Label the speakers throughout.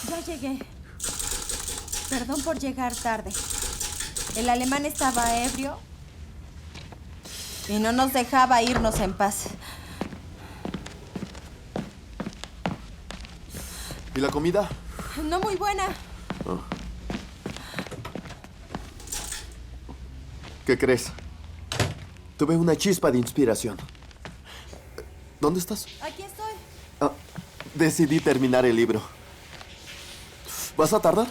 Speaker 1: Ya llegué. Perdón por llegar tarde. El alemán estaba ebrio y no nos dejaba irnos en paz.
Speaker 2: ¿Y la comida?
Speaker 1: No muy buena.
Speaker 2: ¿Qué crees? Tuve una chispa de inspiración. ¿Dónde estás?
Speaker 1: Aquí estoy.
Speaker 2: Decidí terminar el libro. ¿Vas a tardar?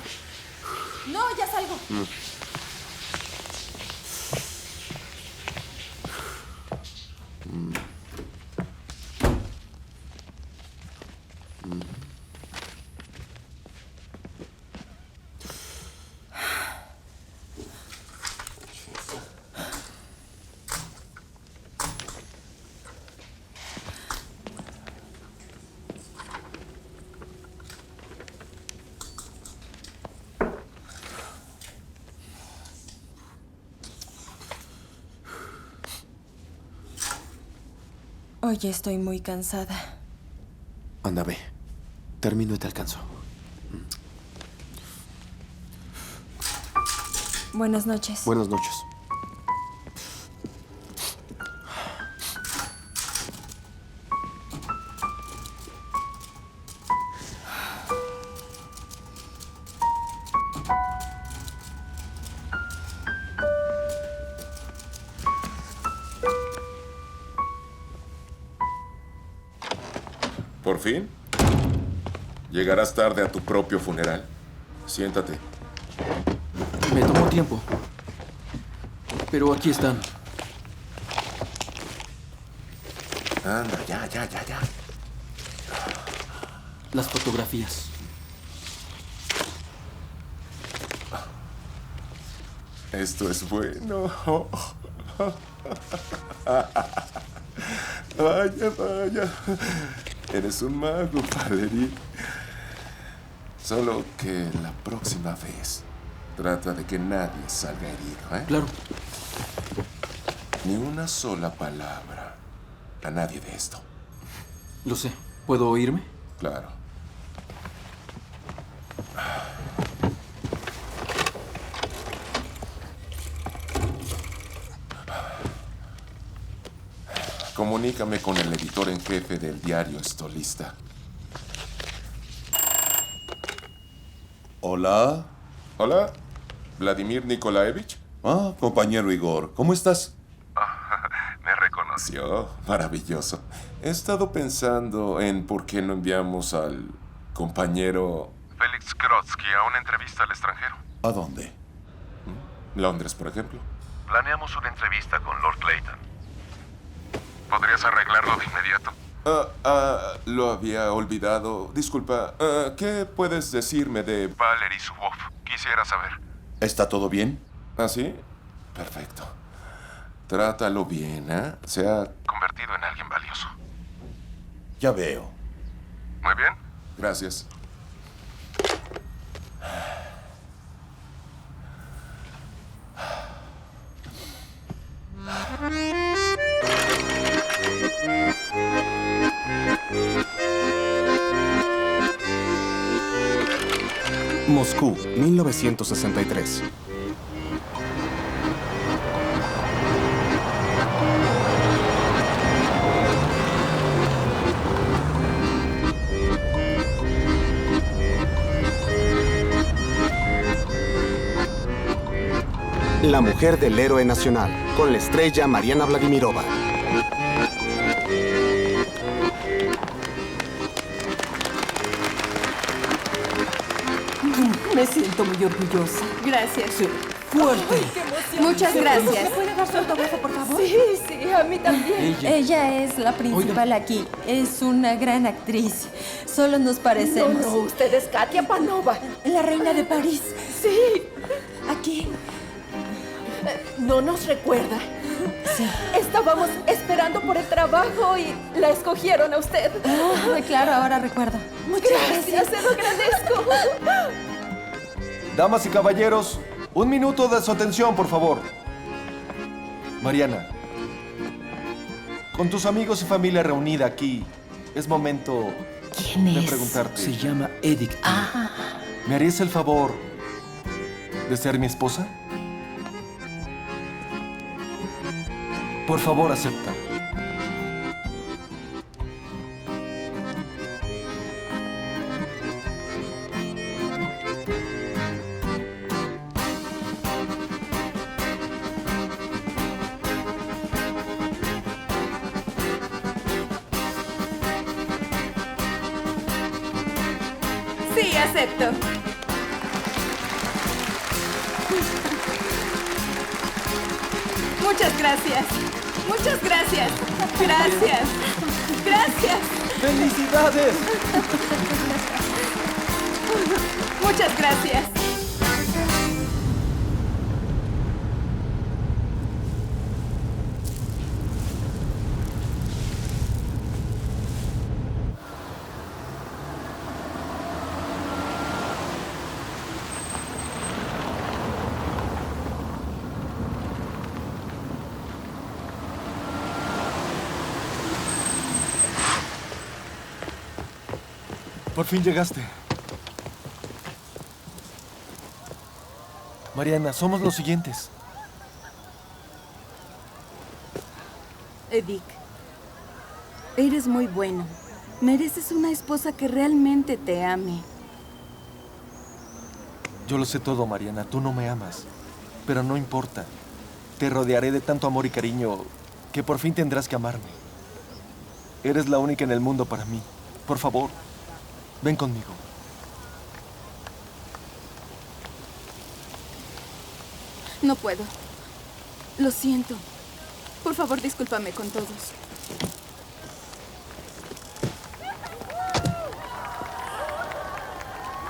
Speaker 1: No, ya salgo. Hoy estoy muy cansada.
Speaker 2: Anda, ve. Termino y te alcanzo.
Speaker 1: Buenas noches.
Speaker 2: Buenas noches.
Speaker 3: ¿Por fin? Llegarás tarde a tu propio funeral. Siéntate.
Speaker 4: Me tomó tiempo. Pero aquí están.
Speaker 3: Anda, ya.
Speaker 4: Las fotografías.
Speaker 3: Esto es bueno. Vaya. Eres un mago, Valerie. Solo que la próxima vez trata de que nadie salga herido, ¿eh?
Speaker 4: Claro.
Speaker 3: Ni una sola palabra a nadie de esto.
Speaker 4: Lo sé. ¿Puedo irme?
Speaker 3: Claro. Comunícame con el editor en jefe del diario Stolista.
Speaker 5: Hola.
Speaker 3: Hola, Vladimir Nikolaevich.
Speaker 5: Compañero Igor, ¿cómo estás?
Speaker 3: Me reconoció. Maravilloso. He estado pensando en por qué no enviamos al compañero Félix Krotsky a una entrevista al extranjero.
Speaker 5: ¿A dónde?
Speaker 3: Londres, por ejemplo.
Speaker 6: Planeamos una entrevista con Lord Clayton. ¿Podrías arreglarlo de inmediato?
Speaker 3: Lo había olvidado. Disculpa, ¿qué puedes decirme de
Speaker 6: Valerie Subov. Quisiera saber.
Speaker 5: ¿Está todo bien?
Speaker 3: ¿Ah, sí? Perfecto. Trátalo bien, ¿eh? Se ha
Speaker 6: Convertido en alguien valioso.
Speaker 5: Ya veo.
Speaker 6: Muy bien.
Speaker 3: Gracias.
Speaker 7: Moscú, 1963. La mujer del héroe nacional, con la estrella Mariana Vladimirova.
Speaker 8: Me siento muy orgullosa.
Speaker 1: Gracias.
Speaker 8: Sí. Fuerte.
Speaker 1: ¡Qué emoción! Muchas gracias. ¿Me puede dar su autógrafo, por favor?
Speaker 8: Sí, a mí también.
Speaker 1: Ella es la principal aquí. Es una gran actriz. Solo nos parecemos.
Speaker 8: No, usted es Katia Panova.
Speaker 1: La reina de París.
Speaker 8: Sí.
Speaker 1: Aquí.
Speaker 8: ¿No nos recuerda?
Speaker 1: Sí.
Speaker 8: Estábamos esperando por el trabajo y la escogieron a usted.
Speaker 1: Claro, ahora recuerdo. Muchas
Speaker 8: Gracias, se lo agradezco.
Speaker 9: Damas y caballeros, un minuto de su atención, por favor. Mariana, con tus amigos y familia reunida aquí, es momento
Speaker 10: ¿Quién
Speaker 9: de
Speaker 10: es?
Speaker 9: preguntarte.
Speaker 4: Se llama Edith.
Speaker 9: ¿Me harías el favor de ser mi esposa? Por favor, acepta.
Speaker 8: Sí, acepto. Muchas gracias. Muchas gracias. Gracias. Gracias.
Speaker 9: ¡Felicidades!
Speaker 8: Muchas gracias.
Speaker 9: Por fin llegaste. Mariana, somos los siguientes.
Speaker 8: Edic, eres muy bueno. Mereces una esposa que realmente te ame.
Speaker 9: Yo lo sé todo, Mariana. Tú no me amas. Pero no importa. Te rodearé de tanto amor y cariño que por fin tendrás que amarme. Eres la única en el mundo para mí. Por favor, ven conmigo.
Speaker 8: No puedo. Lo siento. Por favor, discúlpame con todos.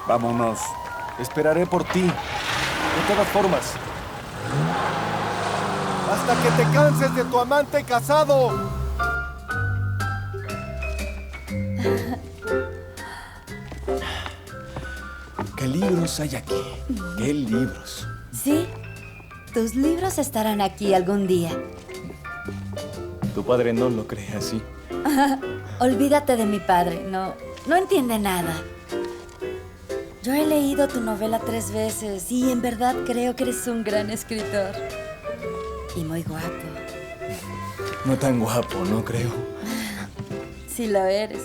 Speaker 9: Vámonos. Esperaré por ti. De todas formas. Hasta que te canses de tu amante casado.
Speaker 11: ¿Qué libros hay aquí? ¿Qué libros?
Speaker 10: Sí, tus libros estarán aquí algún día.
Speaker 11: Tu padre no lo cree así.
Speaker 10: Olvídate de mi padre, no entiende nada. Yo he leído tu novela 3 veces y en verdad creo que eres un gran escritor. Y muy guapo.
Speaker 11: No tan guapo, no creo.
Speaker 10: Sí lo eres.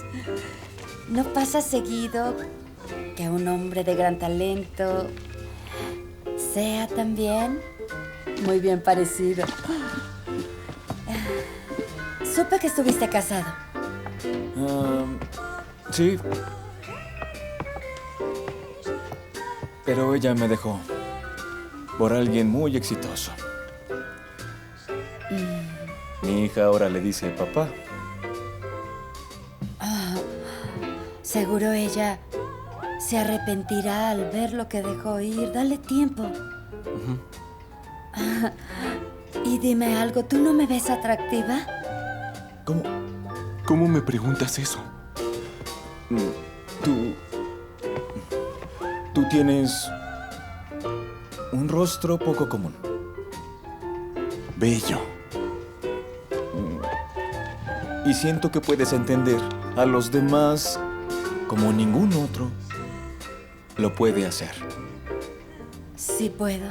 Speaker 10: No pasa seguido que un hombre de gran talento sea también muy bien parecido. Supe que estuviste casado.
Speaker 11: Sí. Pero ella me dejó por alguien muy exitoso. Mi hija ahora le dice papá.
Speaker 10: Seguro ella se arrepentirá al ver lo que dejó ir. Dale tiempo. Y dime algo, ¿tú no me ves atractiva?
Speaker 11: ¿Cómo me preguntas eso? Tú tienes un rostro poco común. Bello. Y siento que puedes entender a los demás como ningún otro lo puede hacer.
Speaker 10: Sí puedo.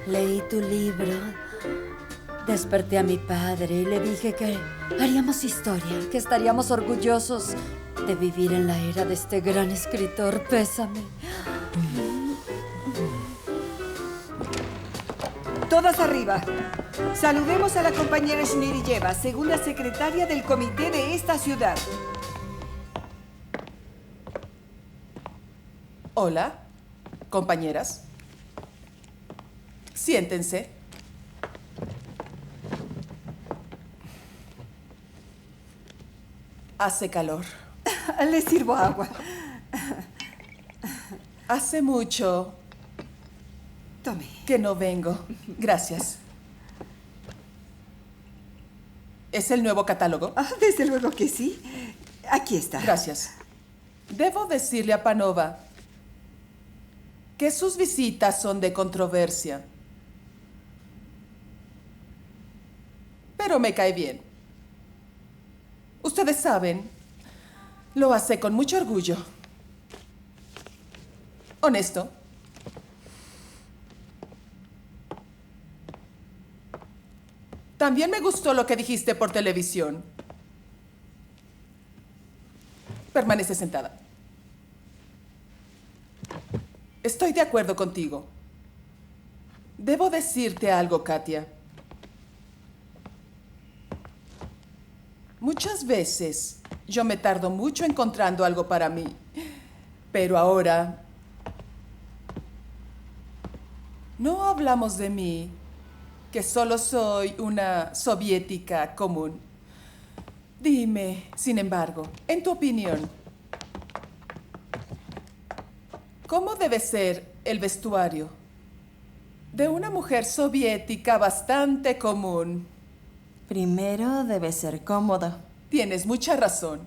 Speaker 10: Leí tu libro, desperté a mi padre y le dije que haríamos historia, que estaríamos orgullosos de vivir en la era de este gran escritor. Pésame.
Speaker 12: Todas arriba. Saludemos a la compañera Shniriyeva, segunda secretaria del comité de esta ciudad.
Speaker 13: Hola, compañeras. Siéntense. Hace calor.
Speaker 12: Le sirvo agua.
Speaker 13: Hace mucho
Speaker 12: Tome.
Speaker 13: que no vengo. Gracias. ¿Es el nuevo catálogo?
Speaker 12: Desde luego que sí. Aquí está.
Speaker 13: Gracias. Debo decirle a Panova que sus visitas son de controversia. Pero me cae bien. ustedes saben, lo hace con mucho orgullo. Honesto. También me gustó lo que dijiste por televisión. Permanece sentada. Estoy de acuerdo contigo. Debo decirte algo, Katia. Muchas veces yo me tardo mucho encontrando algo para mí, pero ahora no hablamos de mí, que solo soy una soviética común. Dime, sin embargo, en tu opinión, ¿cómo debe ser el vestuario de una mujer soviética bastante común?
Speaker 1: Primero debe ser cómodo.
Speaker 13: Tienes mucha razón.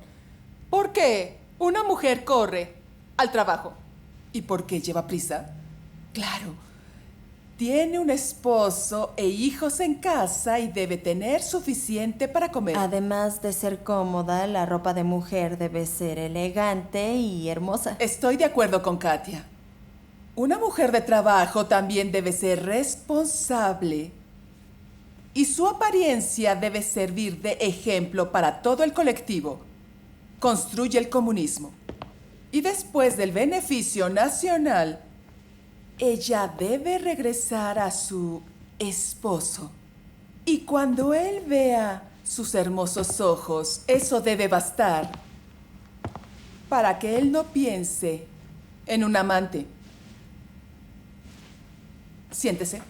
Speaker 13: ¿Por qué una mujer corre al trabajo? ¿Y por qué lleva prisa? Claro, tiene un esposo e hijos en casa y debe tener suficiente para comer.
Speaker 1: Además de ser cómoda, la ropa de mujer debe ser elegante y hermosa.
Speaker 13: Estoy de acuerdo con Katia. Una mujer de trabajo también debe ser responsable. Y su apariencia debe servir de ejemplo para todo el colectivo. Construye el comunismo. Y después del beneficio nacional, ella debe regresar a su esposo. Y cuando él vea sus hermosos ojos, eso debe bastar para que él no piense en un amante. Siéntese.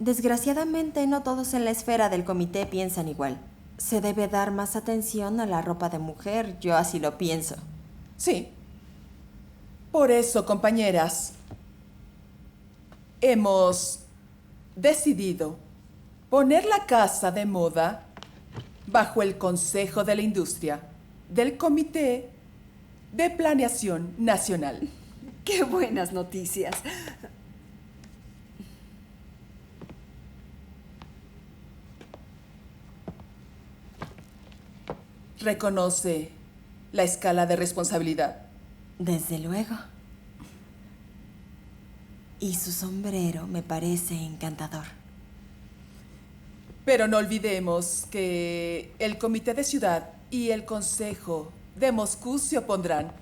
Speaker 1: Desgraciadamente, no todos en la esfera del comité piensan igual. Se debe dar más atención a la ropa de mujer, yo así lo pienso.
Speaker 13: Sí. Por eso, compañeras, hemos decidido poner la casa de moda bajo el Consejo de la Industria del Comité de Planeación Nacional.
Speaker 12: ¡Qué buenas noticias!
Speaker 13: ¿Reconoce la escala de responsabilidad?
Speaker 1: Desde luego. Y su sombrero me parece encantador.
Speaker 13: Pero no olvidemos que el Comité de Ciudad y el Consejo de Moscú se opondrán.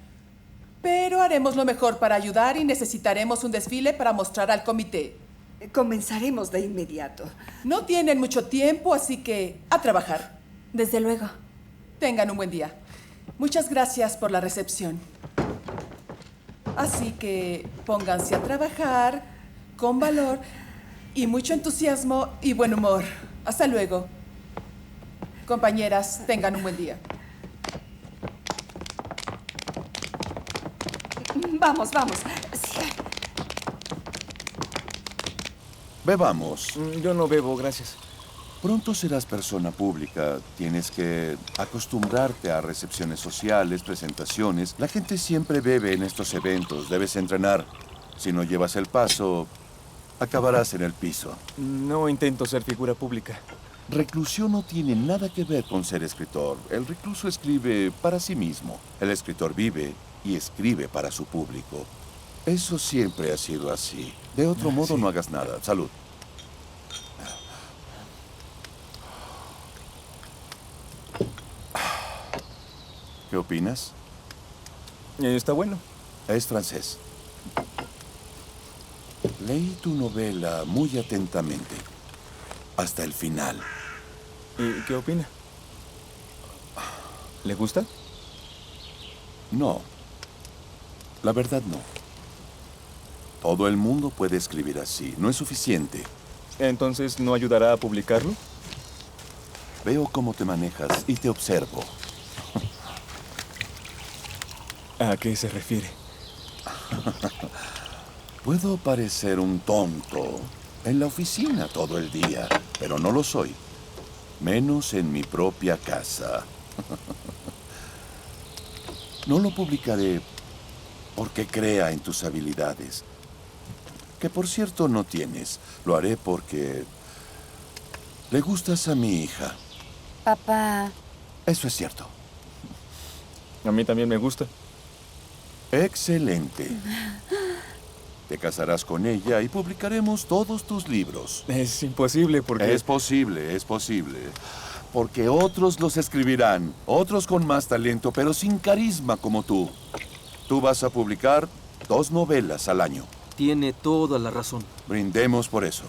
Speaker 13: Pero haremos lo mejor para ayudar y necesitaremos un desfile para mostrar al comité.
Speaker 12: Comenzaremos de inmediato.
Speaker 13: No tienen mucho tiempo, así que a trabajar.
Speaker 1: Desde luego.
Speaker 13: Tengan un buen día. Muchas gracias por la recepción. Así que pónganse a trabajar con valor y mucho entusiasmo y buen humor. Hasta luego. Compañeras, tengan un buen día.
Speaker 12: Vamos, vamos. Sí.
Speaker 5: Bebamos.
Speaker 11: Yo no bebo, gracias.
Speaker 5: Pronto serás persona pública. Tienes que acostumbrarte a recepciones sociales, presentaciones. La gente siempre bebe en estos eventos. Debes entrenar. Si no llevas el paso, acabarás en el piso.
Speaker 11: No intento ser figura pública.
Speaker 5: Reclusión no tiene nada que ver con ser escritor. El recluso escribe para sí mismo. El escritor vive y escribe para su público. Eso siempre ha sido así. De otro modo, no hagas nada. Salud. ¿Qué opinas?
Speaker 11: Está bueno.
Speaker 5: Es francés. Leí tu novela muy atentamente. Hasta el final.
Speaker 11: ¿Y qué opina? ¿Le gusta?
Speaker 5: No. La verdad no. Todo el mundo puede escribir así. No es suficiente.
Speaker 11: ¿Entonces no ayudará a publicarlo?
Speaker 5: Veo cómo te manejas y te observo.
Speaker 11: ¿A qué se refiere?
Speaker 5: Puedo parecer un tonto en la oficina todo el día, pero no lo soy. Menos en mi propia casa. No lo publicaré porque crea en tus habilidades, que por cierto no tienes. Lo haré porque Le gustas a mi hija.
Speaker 10: Papá.
Speaker 5: Eso es cierto.
Speaker 11: A mí también me gusta.
Speaker 5: Excelente. Te casarás con ella y publicaremos todos tus libros.
Speaker 11: Es imposible porque...
Speaker 5: Es posible, es posible. Porque otros los escribirán, otros con más talento, pero sin carisma como tú. Tú vas a publicar 2 novelas al año.
Speaker 4: Tiene toda la razón.
Speaker 5: Brindemos por eso.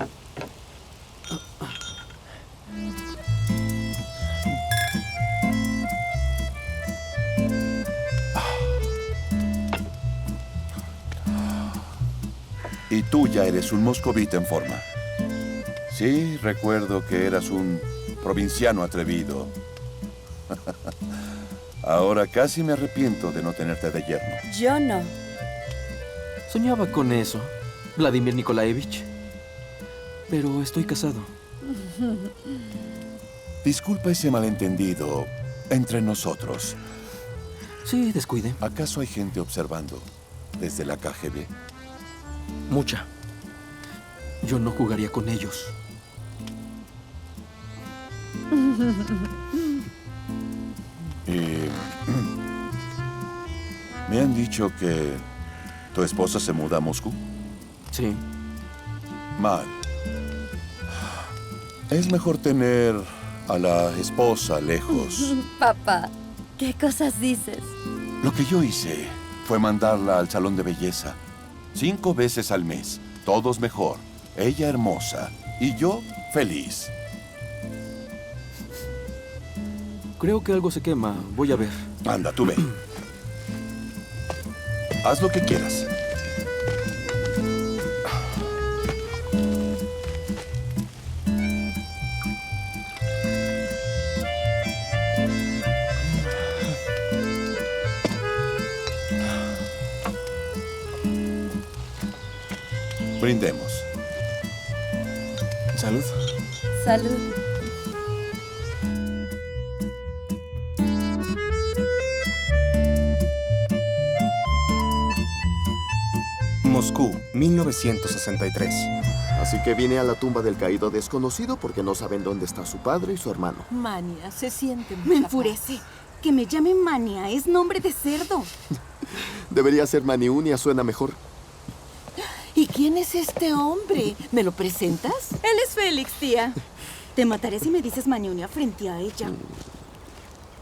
Speaker 5: Y tú ya eres un moscovita en forma. Sí, recuerdo que eras un provinciano atrevido. Ahora casi me arrepiento de no tenerte de yerno.
Speaker 10: Yo no.
Speaker 4: Soñaba con eso, Vladimir Nikolaevich. Pero estoy casado.
Speaker 5: Disculpa ese malentendido entre nosotros.
Speaker 4: Sí, descuide.
Speaker 5: ¿Acaso hay gente observando desde la KGB?
Speaker 4: Mucha. Yo no jugaría con ellos.
Speaker 5: Me han dicho que tu esposa se muda a Moscú.
Speaker 4: Sí.
Speaker 5: Mal. Es mejor tener a la esposa lejos.
Speaker 10: Papá, ¿qué cosas dices?
Speaker 5: Lo que yo hice fue mandarla al salón de belleza 5 veces al mes. Todos mejor. Ella hermosa y yo feliz.
Speaker 4: Creo que algo se quema. Voy a ver.
Speaker 5: Anda, tú ve. Haz lo que quieras. Brindemos.
Speaker 11: Salud.
Speaker 10: Salud.
Speaker 7: Moscú, 1963.
Speaker 2: Así que vine a la tumba del caído desconocido porque no saben dónde está su padre y su hermano.
Speaker 12: Mania, se siente
Speaker 8: Me enfurece. Que me llamen Mania es nombre de cerdo.
Speaker 2: Debería ser Maniunia, suena mejor.
Speaker 12: ¿Y quién es este hombre? ¿Me lo presentas?
Speaker 8: Él es Félix, tía. Te mataré si me dices Maniunia frente a ella.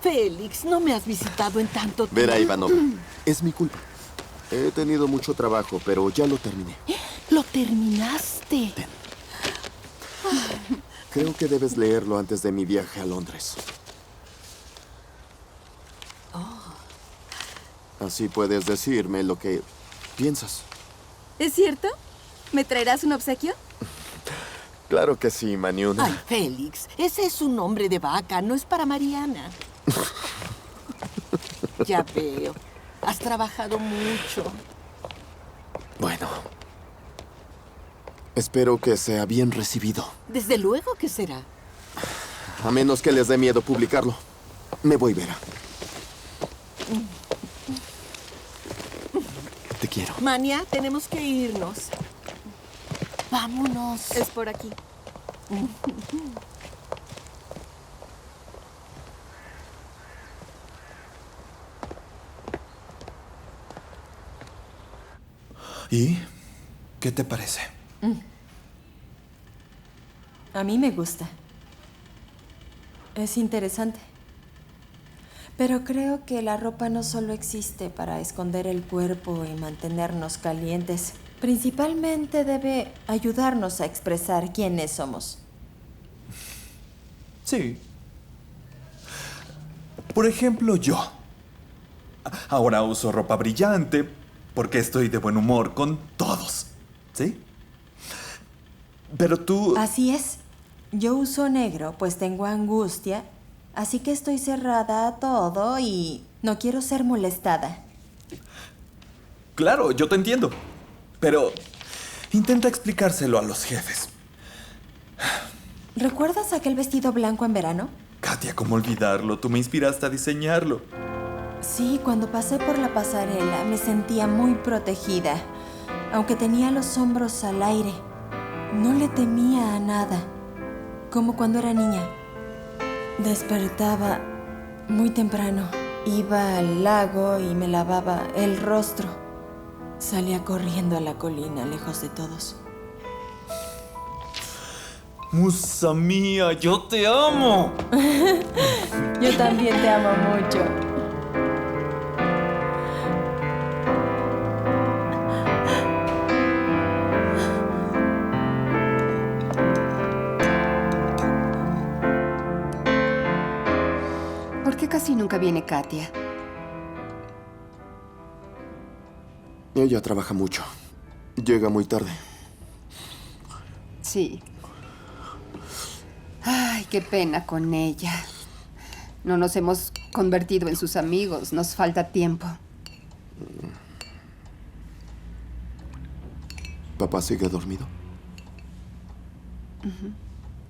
Speaker 12: Félix, no me has visitado en tanto tiempo.
Speaker 2: Vera Ivanova, es mi culpa. He tenido mucho trabajo, pero ya lo terminé.
Speaker 12: ¿Lo terminaste?
Speaker 2: Creo que debes leerlo antes de mi viaje a Londres. Así puedes decirme lo que piensas.
Speaker 8: ¿Es cierto? ¿Me traerás un obsequio?
Speaker 2: Claro que sí, Maniuna.
Speaker 12: Ay, Félix, ese es un nombre de vaca, no es para Mariana. Ya veo. Has trabajado mucho.
Speaker 2: Bueno. Espero que sea bien recibido.
Speaker 12: Desde luego que será.
Speaker 2: A menos que les dé miedo publicarlo. Me voy, Vera. Te quiero.
Speaker 12: Mania, tenemos que irnos. Vámonos.
Speaker 8: Es por aquí.
Speaker 14: ¿Y qué te parece?
Speaker 1: A mí me gusta. Es interesante. Pero creo que la ropa no solo existe para esconder el cuerpo y mantenernos calientes. Principalmente debe ayudarnos a expresar quiénes somos.
Speaker 14: Sí. Por ejemplo, yo. Ahora uso ropa brillante porque estoy de buen humor con todos. ¿Sí? Pero tú...
Speaker 1: Así es. Yo uso negro, pues tengo angustia. Así que estoy cerrada a todo y no quiero ser molestada.
Speaker 14: Claro, yo te entiendo. Pero intenta explicárselo a los jefes.
Speaker 1: ¿Recuerdas aquel vestido blanco en verano?
Speaker 14: Katia, ¿cómo olvidarlo? Tú me inspiraste a diseñarlo.
Speaker 1: Sí, cuando pasé por la pasarela me sentía muy protegida. Aunque tenía los hombros al aire, no le temía a nada. como cuando era niña. Despertaba muy temprano. Iba al lago y me lavaba el rostro. Salía corriendo a la colina, lejos de todos.
Speaker 11: Musa mía, yo te amo.
Speaker 1: Yo también te amo mucho.
Speaker 12: ¿Por qué casi nunca viene Katia?
Speaker 2: Ella trabaja mucho. Llega muy tarde.
Speaker 12: Sí. Ay, qué pena con ella. No nos hemos convertido en sus amigos. Nos falta tiempo.
Speaker 2: ¿Papá sigue dormido?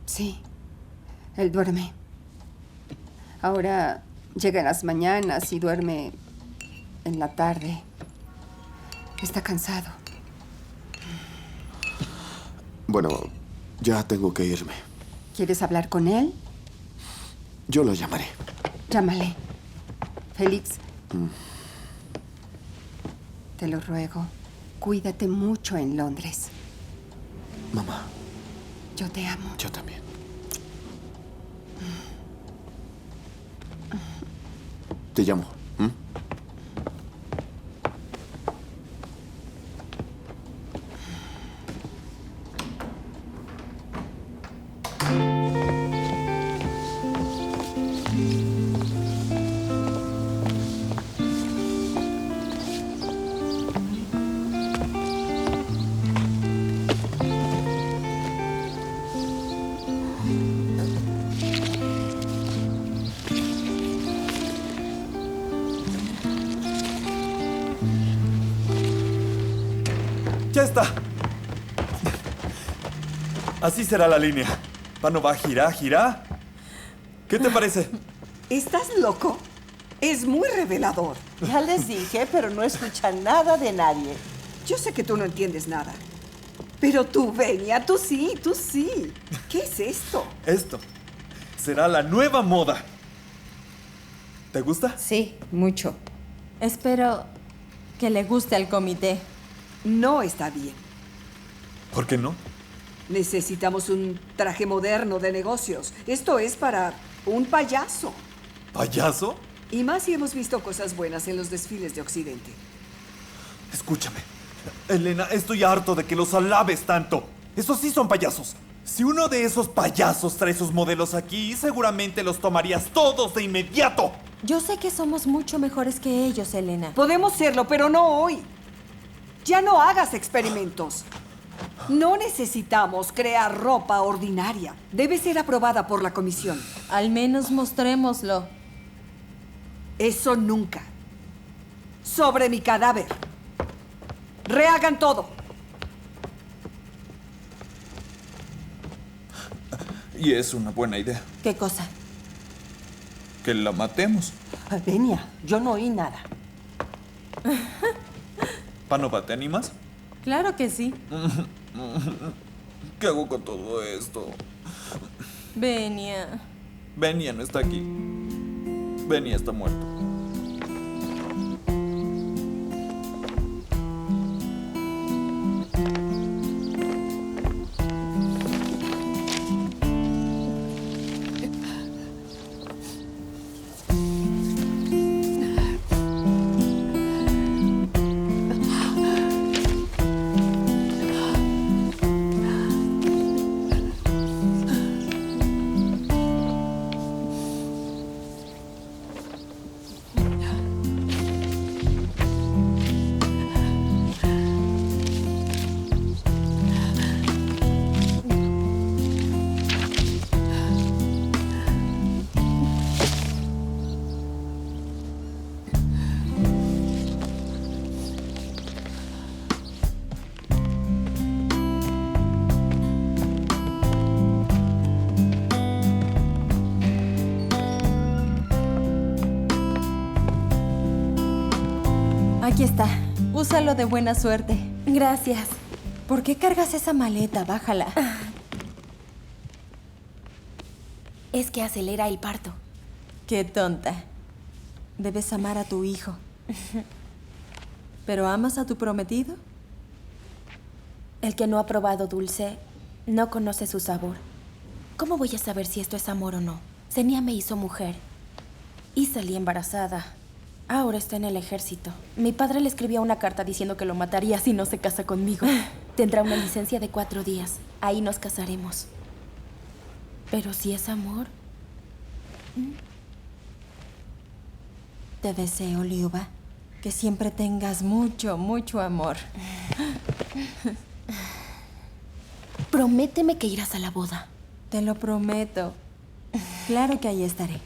Speaker 12: Sí. Él duerme. Ahora llega en las mañanas y duerme en la tarde. Está cansado.
Speaker 2: Bueno, ya tengo que irme.
Speaker 12: ¿Quieres hablar con él?
Speaker 2: Yo lo llamaré.
Speaker 12: Llámale. Félix. Te lo ruego. Cuídate mucho en Londres.
Speaker 2: Mamá.
Speaker 12: Yo te amo.
Speaker 2: Yo también. Te llamo.
Speaker 14: ¡Ya está! Así será la línea. Panova, gira, gira. ¿Qué te parece?
Speaker 12: ¿Estás loco? Es muy revelador.
Speaker 15: Ya les dije, pero no escuchan nada de nadie.
Speaker 12: Yo sé que tú no entiendes nada. Pero tú, Venia, tú sí, tú sí. ¿Qué es esto?
Speaker 14: Esto será la nueva moda. ¿Te gusta?
Speaker 1: Sí, mucho. Espero que le guste al comité.
Speaker 12: No está bien.
Speaker 14: ¿Por qué no?
Speaker 12: Necesitamos un traje moderno de negocios. Esto es para un payaso.
Speaker 14: ¿Payaso?
Speaker 12: Y más si hemos visto cosas buenas en los desfiles de Occidente.
Speaker 14: Escúchame. Elena, estoy harto de que los alabes tanto. Esos sí son payasos. Si uno de esos payasos trae sus modelos aquí, seguramente los tomarías todos de inmediato.
Speaker 1: Yo sé que somos mucho mejores que ellos, Elena.
Speaker 12: Podemos serlo, pero no hoy. Ya no hagas experimentos. No necesitamos crear ropa ordinaria. Debe ser aprobada por la comisión.
Speaker 1: Al menos mostrémoslo.
Speaker 12: Eso nunca. Sobre mi cadáver. Rehagan todo.
Speaker 14: Y es una buena idea.
Speaker 1: ¿Qué cosa?
Speaker 14: Que la matemos.
Speaker 15: Venia, yo no oí nada.
Speaker 14: Panova, ¿te animas?
Speaker 1: Claro que sí.
Speaker 14: ¿Qué hago con todo esto?
Speaker 1: Venia.
Speaker 14: Venia no está aquí. Venia está muerto.
Speaker 1: Aquí está. Úsalo de buena suerte. Gracias. ¿Por qué cargas esa maleta? Bájala.
Speaker 16: es que acelera el parto.
Speaker 1: Qué tonta. Debes amar a tu hijo. ¿Pero amas a tu prometido?
Speaker 16: El que no ha probado dulce no conoce su sabor. ¿Cómo voy a saber si esto es amor o no? Senia me hizo mujer y salí embarazada. Ahora está en el ejército. Mi padre le escribió una carta diciendo que lo mataría si no se casa conmigo. Tendrá una licencia de 4 días. Ahí nos casaremos. Pero si es amor...
Speaker 1: Te deseo, Liuba, que siempre tengas mucho, mucho amor.
Speaker 16: Prométeme que irás a la boda.
Speaker 1: Te lo prometo. Claro que ahí estaré.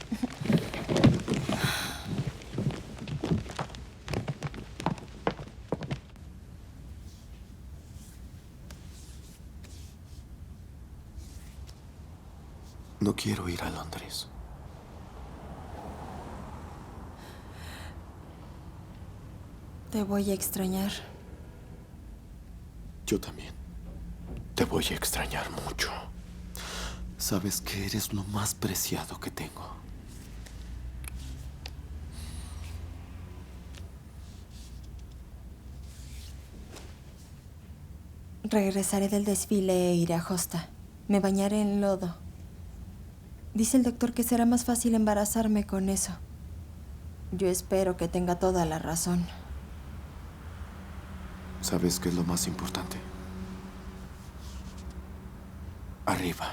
Speaker 2: No quiero ir a Londres.
Speaker 1: Te voy a extrañar.
Speaker 2: Yo también. Te voy a extrañar mucho. Sabes que eres lo más preciado que tengo.
Speaker 1: Regresaré del desfile e iré a Josta. Me bañaré en lodo. Dice el doctor que será más fácil embarazarme con eso. Yo espero que tenga toda la razón.
Speaker 2: ¿Sabes qué es lo más importante? Arriba.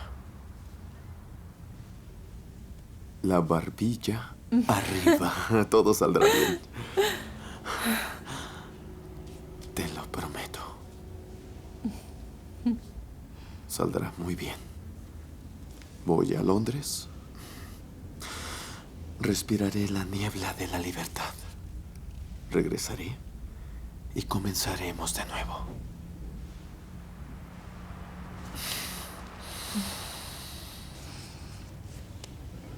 Speaker 2: La barbilla arriba. Todo saldrá bien. Te lo prometo. Saldrá muy bien. Voy a Londres. Respiraré la niebla de la libertad. Regresaré y comenzaremos de nuevo.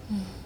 Speaker 1: Mm.